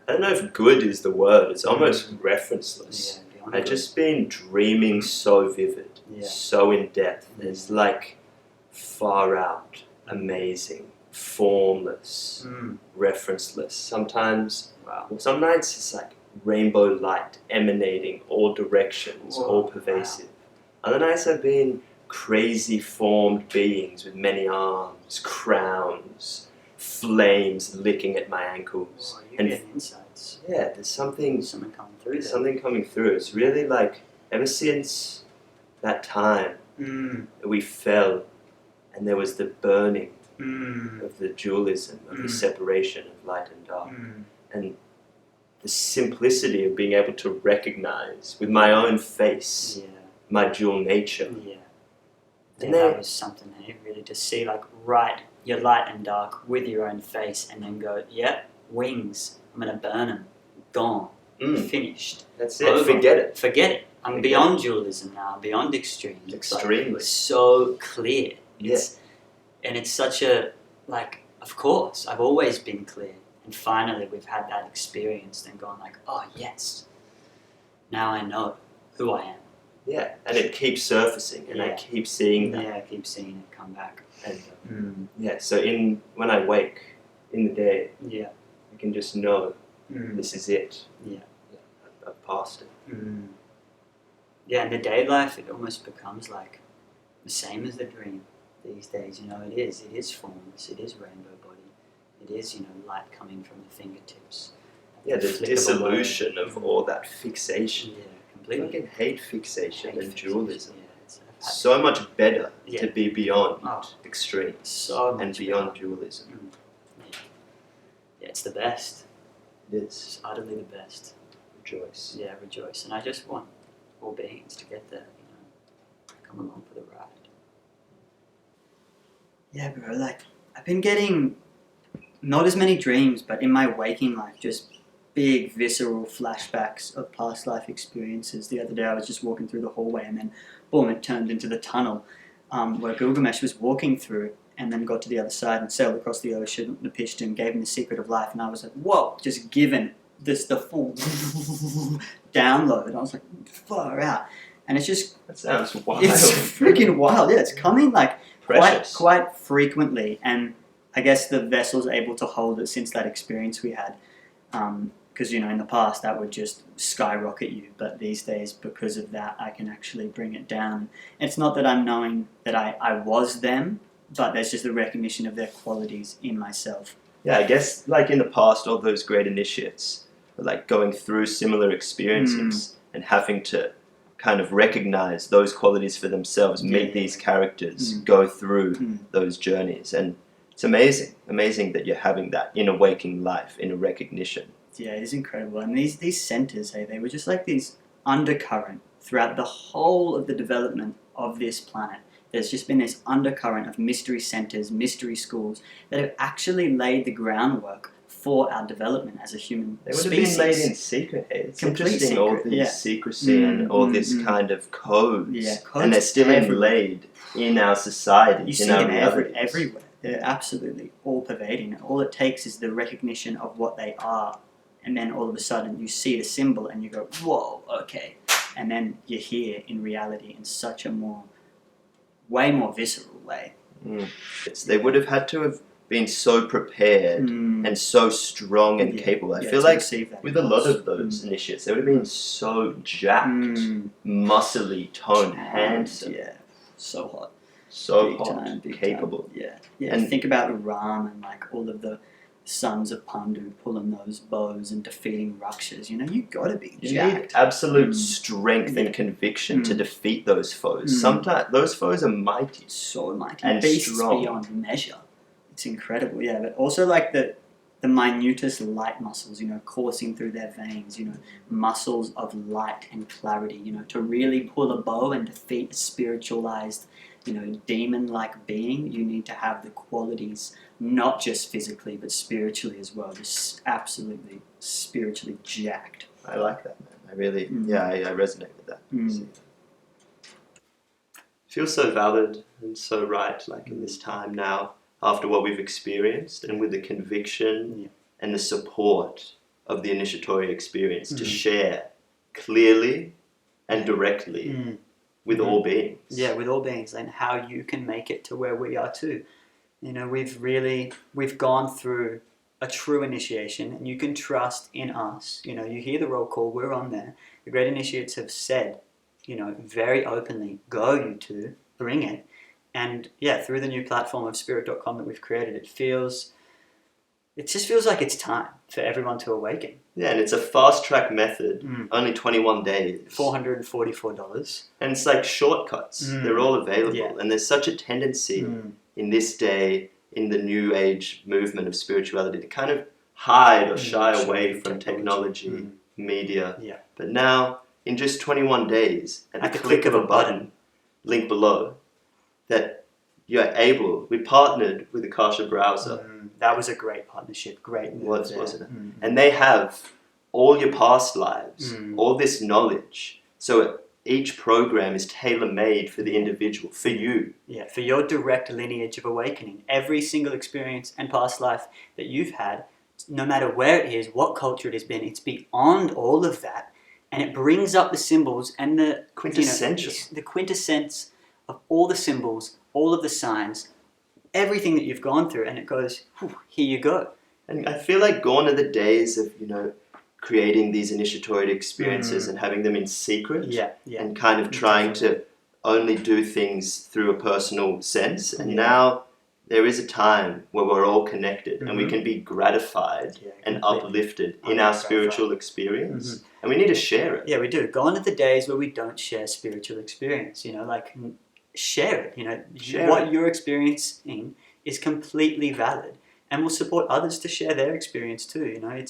I don't know if good is the word, it's almost referenceless. Beyond I'd good. just been dreaming so vivid, so in depth. It's like far out, amazing, formless, referenceless. Sometimes, some nights it's like rainbow light emanating all directions, all pervasive. Other nights I've been crazy formed beings with many arms, crowns, flames licking at my ankles. You're getting insights. Yeah, there's something coming through. Something coming through. It's really like ever since that time that we fell, and there was the burning of the dualism, of the separation of light and dark, and the simplicity of being able to recognize with my own face my dual nature. And that was something, really, to see like your light and dark with your own face, and then go, wings, I'm gonna burn them, gone, finished. That's it. Over. Forget it. I'm beyond dualism now, beyond extremes. Extremely. It's so clear. Yeah. And it's such a, of course, I've always been clear. And finally we've had that experience and gone like, oh yes, now I know who I am. Yeah, and it keeps surfacing, and I keep seeing that. Yeah, I keep seeing it come back. And so when I wake in the day, I can just know this is it. I've passed it. Yeah, in the day life, it almost becomes like the same as the dream these days. It is formless, it is rainbow body, it is, light coming from the fingertips. Yeah, the dissolution of all that fixation. Yeah, completely. I can hate fixation and dualism. Yeah, it's so much better to be beyond extremes so and beyond dualism. Yeah, it's the best. It is. It's utterly the best. Rejoice. Yeah, rejoice. And I just want all beings to get there, come along for the ride. Yeah, bro, I've been getting not as many dreams, but in my waking life, just big visceral flashbacks of past life experiences. The other day I was just walking through the hallway, and then boom, it turned into the tunnel where Gilgamesh was walking through, and then got to the other side and sailed across the ocean. The Pishtim gave him the secret of life, and I was like, whoa, just given the full download. I was like, far out. And it's just... That sounds wild. It's freaking wild. Yeah, it's coming quite frequently, and I guess the vessel's able to hold it since that experience we had. Because, in the past that would just skyrocket you, but these days, because of that, I can actually bring it down. It's not that I'm knowing that I was them, but there's just the recognition of their qualities in myself. Yeah, I guess, in the past, all those great initiates were, going through similar experiences and having to kind of recognize those qualities for themselves, meet these characters, go through those journeys. And it's amazing that you're having that in a waking life, in a recognition. Yeah, it is incredible. And these centers, they were just like these undercurrent throughout the whole of the development of this planet. There's just been this undercurrent of mystery centers, mystery schools that have actually laid the groundwork for our development as a human species. They would have been made in secret. It's Complete interesting, secret, all this secrecy and all this kind of codes. Yeah, codes and they're still inlaid in our society, you see our them realities. everywhere. They're absolutely all pervading. All it takes is the recognition of what they are, and then all of a sudden you see the symbol and you go, whoa, okay. And then you're here in reality in such a way more visceral way. They would have had to have been so prepared and so strong and capable. I feel like with a lot of those initiates, they would have been so jacked, muscly, toned, handsome. Yeah, so hot. So big hot, time, big capable. Time. Yeah. And think about Ram and all of the sons of Pandu pulling those bows and defeating Rakshas. You gotta be jacked. You need absolute strength and conviction to defeat those foes. Sometimes those foes are mighty. So mighty. And beasts strong. Beyond measure. It's incredible, yeah. But also the minutest light muscles, coursing through their veins, muscles of light and clarity, to really pull a bow and defeat a spiritualized, demon-like being, you need to have the qualities, not just physically, but spiritually as well. Just absolutely spiritually jacked. I like that, man. I really, I resonate with that. Feels so valid and so right, in this time now, after what we've experienced, and with the conviction and the support of the initiatory experience to share clearly and directly with all beings. Yeah, with all beings, and how you can make it to where we are too. You know, we've gone through a true initiation, and you can trust in us. You know, you hear the roll call, we're on there. The great initiates have said, you know, very openly, go you two, bring it. And yeah, through the new platform of spirit.com that we've created, it just feels like it's time for everyone to awaken. Yeah, and it's a fast track method, only 21 days. $444. And it's like shortcuts. They're all available. Yeah. And there's such a tendency in this day, in the new age movement of spirituality, to kind of hide or shy away from technology, media. Yeah. But now, in just 21 days, at the click of a button, link below, that you're able, we partnered with Akasha Browser. That was a great partnership, great move Wasn't it? And they have all your past lives, all this knowledge. So each program is tailor-made for the individual, for you. Yeah, for your direct lineage of awakening. Every single experience and past life that you've had, no matter where it is, what culture it has been, it's beyond all of that. And it brings up the symbols and the Quintessential. The quintessence of all the symbols, all of the signs, everything that you've gone through, and it goes, here you go. And I feel like gone are the days of, you know, creating these initiatory experiences and having them in secret and kind of trying to only do things through a personal sense. And now there is a time where we're all connected and we can be gratified and uplifted in our spiritual experience. And we need to share it. Yeah, we do. Gone are the days where we don't share spiritual experience, you know, like share it, you know. What you're experiencing is completely valid, and will support others to share their experience too, you know.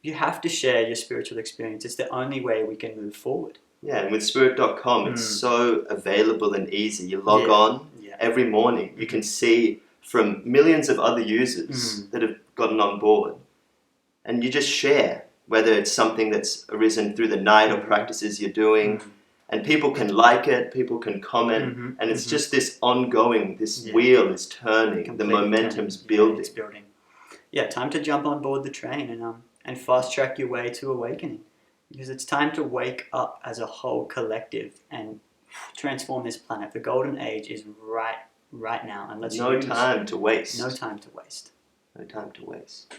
You have to share your spiritual experience. It's the only way we can move forward. Yeah, and with spirit.com, it's so available and easy. You log on every morning. You can see from millions of other users that have gotten on board. And you just share, whether it's something that's arisen through the night or practices you're doing. And people can like it, people can comment. And it's just this ongoing, this wheel is turning, the momentum's building. Yeah, it's building. Yeah, time to jump on board the train and fast track your way to awakening, because it's time to wake up as a whole collective and transform this planet. The golden age is right now, and no time to waste. No time to waste. No time to waste.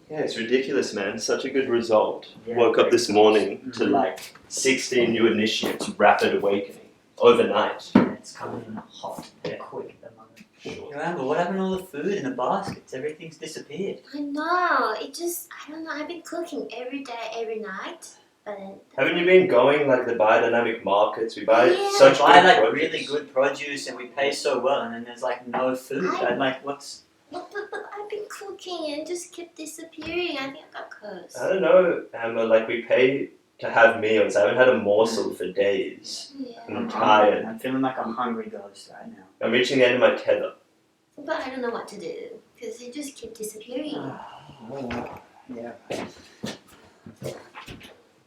Yeah, it's ridiculous, man. Such a good result. Yeah, woke up this morning to like 16 new initiates, rapid awakening overnight. It's coming in hot and quick at the moment. Remember, what happened to all the food in the baskets? Everything's disappeared. I know. I don't know. I've been cooking every day, every night. But then Haven't you been going like the biodynamic markets? We buy Such good like produce. really good produce, and we pay so well, and then there's like no food. I'm like, what's? But I've been cooking and it just kept disappearing. I think I got cursed. I don't know, Amber. Like we pay to have meals. I haven't had a morsel for days. Yeah. I'm tired. I'm feeling like a hungry ghost right now. I'm reaching the end of my tether. But I don't know what to do because they just keep disappearing. Yeah.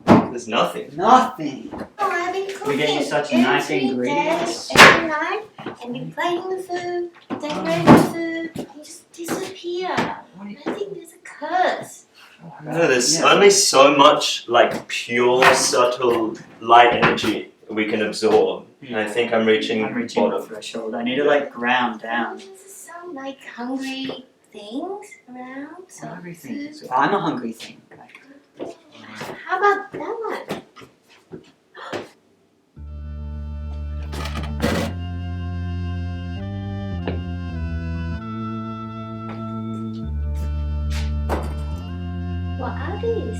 There's nothing. Nothing. Oh, I've been cooking. We gave you such nice every ingredients. day, every night, and been plating the food, decorating the food, and just disappear. I think there's a curse. No, there's only so much like pure, subtle light energy we can absorb. And I think I'm reaching the bottom. threshold. I need to like ground down. There's some like hungry things around. So Hungry things. food. I'm a hungry thing. How about that one? What are these?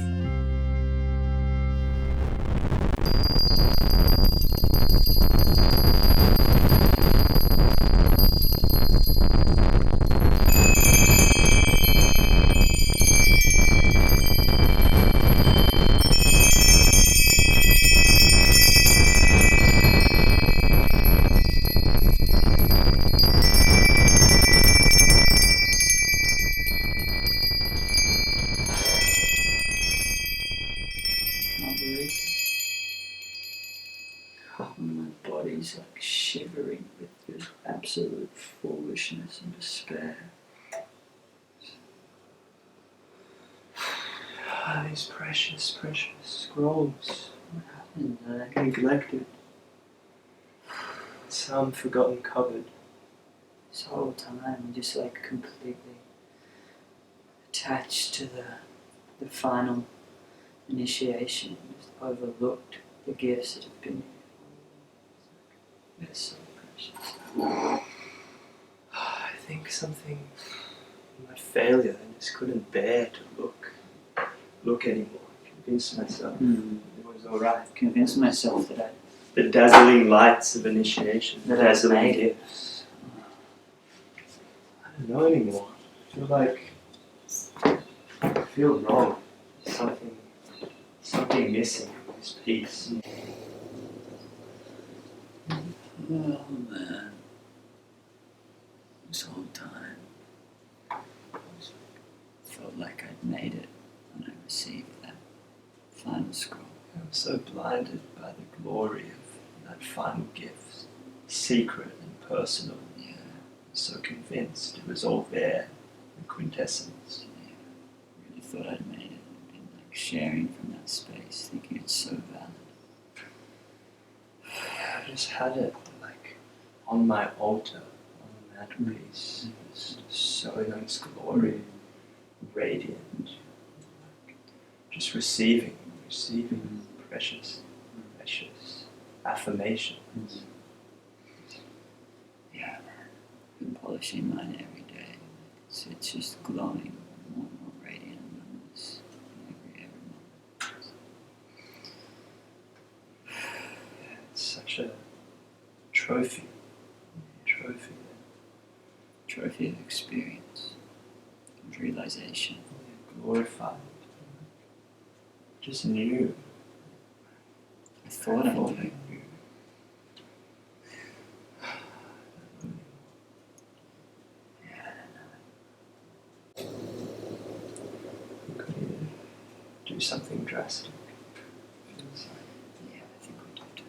My body's like shivering with this absolute foolishness and despair. Precious, precious scrolls. What happened? Neglected. Some forgotten cupboard. This whole time I'm just like completely attached to the final initiation, just overlooked the gifts that have been here. They're so precious. I think something in my failure, I just couldn't bear to look anymore. Convince myself it was alright. Convince myself that The dazzling lights of initiation, the That I dazzling made it. gifts. I don't know anymore. I feel wrong. Something missing from this piece. Oh man, this whole time I felt like I'd made it when I received that final scroll. I was so blinded by the glory of that final gift, secret and personal. Yeah, So convinced it was all there, the quintessence. yeah. Really thought I'd made it. I'd been like sharing from that space, thinking it's so valid. I just had it like on my altar, on the mantelpiece, just showing on its glory, radiant, just receiving precious affirmations. Yeah, been polishing mine every day. It's just glowing more and more radiant and luminous every moment. It's such a trophy. Trophy of experience, of realization. Glorified. Just new. I thought I Thought knew. I knew. Yeah, We could either do something drastic. Feels like yeah, I think we do too.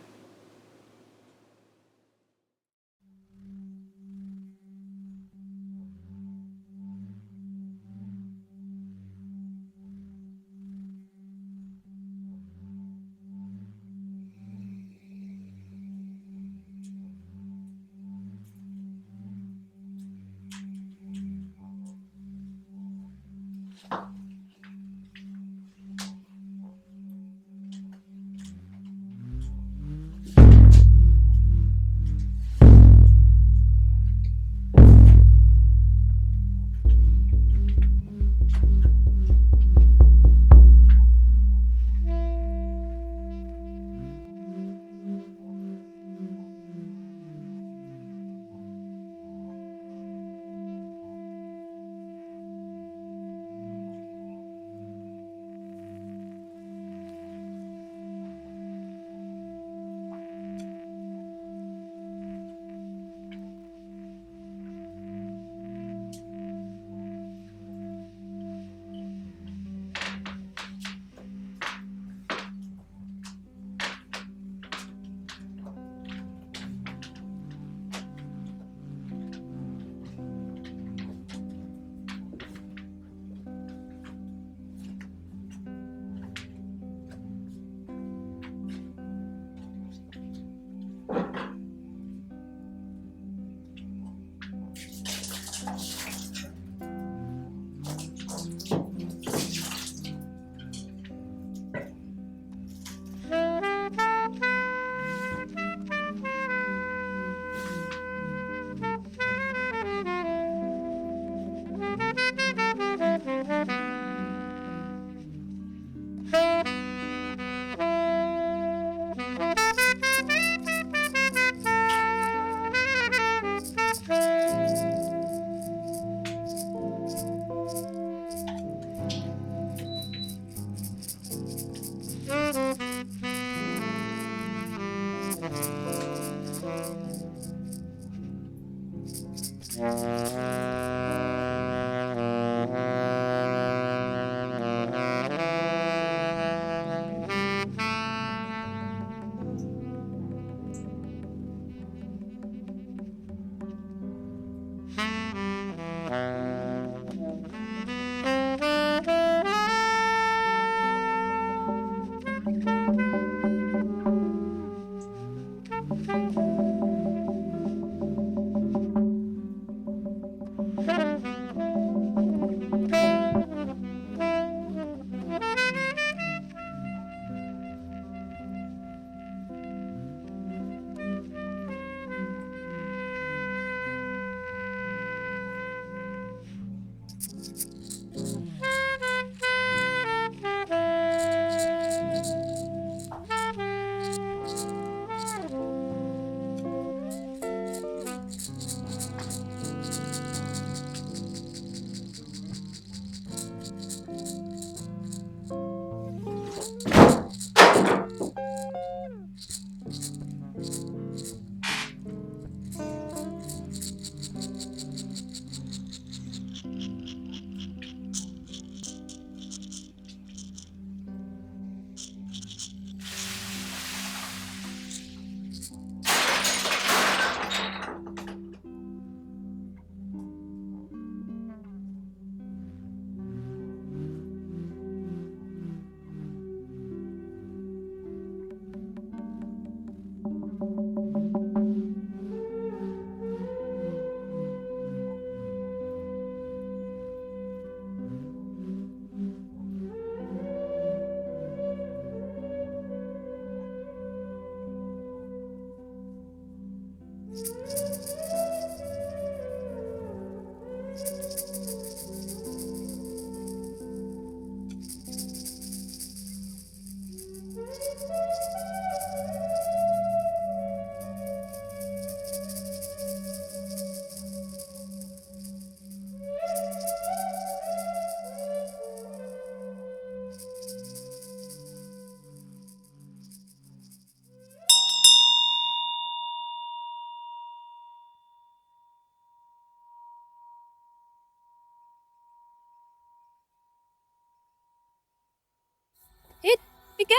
It began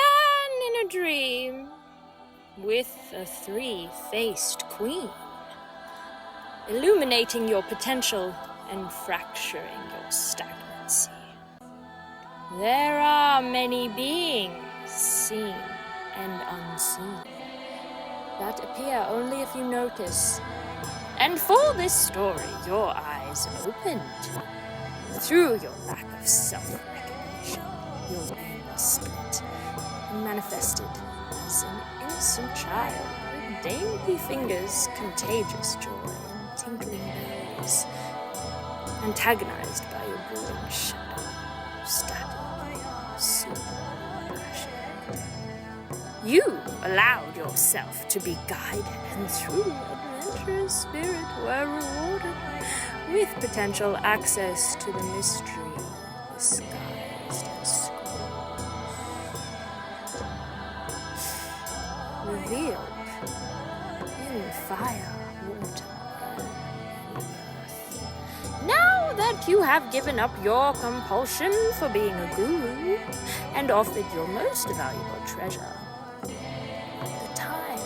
in a dream with a three-faced queen, illuminating your potential and fracturing your stagnancy. There are many beings, seen and unseen, that appear only if you notice. And for this story, your eyes opened. Through your lack of self-recognition, your aim was split and manifested as an innocent child with dainty fingers, contagious joy, and tinkling bells, antagonized by your brooding shadow, static, super passion. You allowed yourself to be guided, and through adventurous spirit were rewarded with potential access to the mystery disguised as scrolls, revealed in fire, water, and earth. Now that you have given up your compulsion for being a guru and offered your most valuable treasure, the time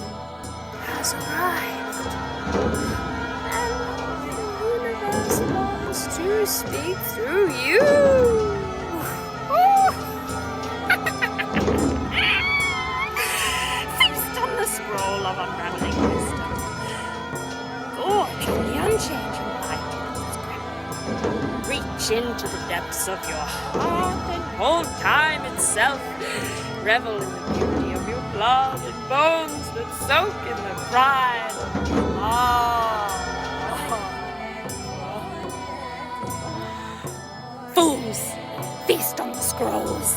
has arrived. And the universe wants to speak through you. Feast on the scroll of unraveling wisdom. Gorge on the unchanging light of its grip. Reach into the depths of your heart and hold time itself. Revel in the beauty of your blood and bones that soak in the pride of your heart. Fools, feast on the scrolls.